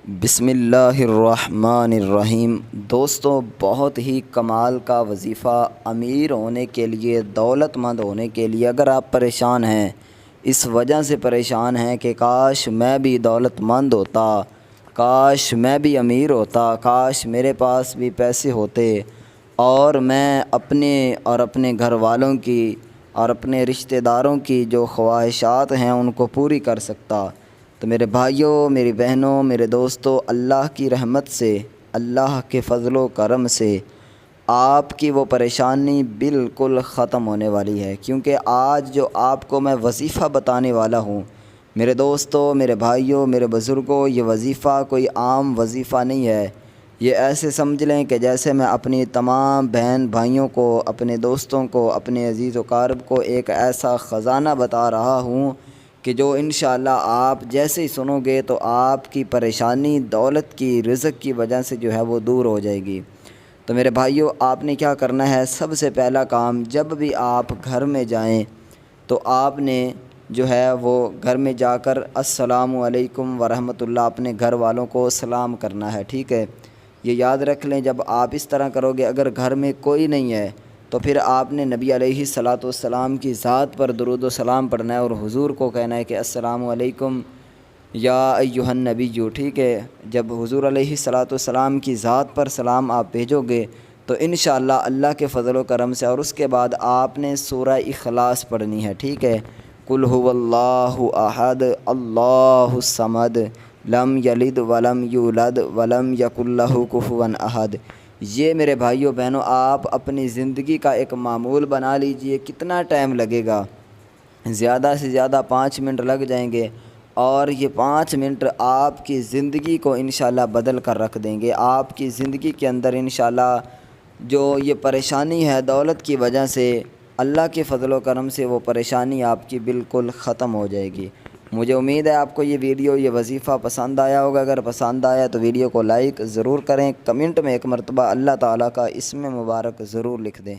بسم اللہ الرحمن الرحیم۔ دوستو، بہت ہی کمال کا وظیفہ امیر ہونے کے لیے، دولت مند ہونے کے لیے اگر آپ پریشان ہیں، اس وجہ سے پریشان ہیں کہ کاش میں بھی دولت مند ہوتا، کاش میں بھی امیر ہوتا، کاش میرے پاس بھی پیسے ہوتے اور میں اپنے گھر والوں کی اور اپنے رشتہ داروں کی جو خواہشات ہیں ان کو پوری کر سکتا۔ تو میرے بھائیوں، میری بہنوں، میرے دوستوں، اللہ کی رحمت سے، اللہ کے فضل و کرم سے آپ کی وہ پریشانی بالکل ختم ہونے والی ہے، کیونکہ آج جو آپ کو میں وظیفہ بتانے والا ہوں میرے دوستوں، میرے بھائیوں، میرے بزرگوں، یہ وظیفہ کوئی عام وظیفہ نہیں ہے۔ یہ ایسے سمجھ لیں کہ جیسے میں اپنی تمام بہن بھائیوں کو، اپنے دوستوں کو، اپنے عزیز و اقارب کو ایک ایسا خزانہ بتا رہا ہوں کہ جو انشاءاللہ آپ جیسے ہی سنو گے تو آپ کی پریشانی دولت کی، رزق کی وجہ سے جو ہے وہ دور ہو جائے گی۔ تو میرے بھائیوں، آپ نے کیا کرنا ہے؟ سب سے پہلا کام، جب بھی آپ گھر میں جائیں تو آپ نے جو ہے وہ گھر میں جا کر السلام علیکم ورحمۃ اللہ اپنے گھر والوں کو سلام کرنا ہے، ٹھیک ہے؟ یہ یاد رکھ لیں، جب آپ اس طرح کرو گے، اگر گھر میں کوئی نہیں ہے تو پھر آپ نے نبی علیہ الصلاۃ والسلام کی ذات پر درود و سلام پڑھنا ہے اور حضور کو کہنا ہے کہ السلام علیکم یا ایھا النبی، ٹھیک ہے؟ جب حضور علیہ الصلاۃ والسلام کی ذات پر سلام آپ بھیجو گے تو انشاءاللہ اللہ کے فضل و کرم سے، اور اس کے بعد آپ نے سورہ اخلاص پڑھنی ہے، ٹھیک ہے؟ قل هو اللہ احد اللہ الصمد لم یلد ولم یولد ولم یکن لہ کفوا احد۔ یہ میرے بھائیوں بہنوں، آپ اپنی زندگی کا ایک معمول بنا لیجئے۔ کتنا ٹائم لگے گا؟ زیادہ سے زیادہ 5 منٹ لگ جائیں گے، اور یہ 5 منٹ آپ کی زندگی کو انشاءاللہ بدل کر رکھ دیں گے۔ آپ کی زندگی کے اندر انشاءاللہ جو یہ پریشانی ہے دولت کی وجہ سے، اللہ کے فضل و کرم سے وہ پریشانی آپ کی بالکل ختم ہو جائے گی۔ مجھے امید ہے آپ کو یہ ویڈیو، یہ وظیفہ پسند آیا ہوگا۔ اگر پسند آیا تو ویڈیو کو لائک ضرور کریں، کمنٹ میں ایک مرتبہ اللہ تعالیٰ کا اسم مبارک ضرور لکھ دیں۔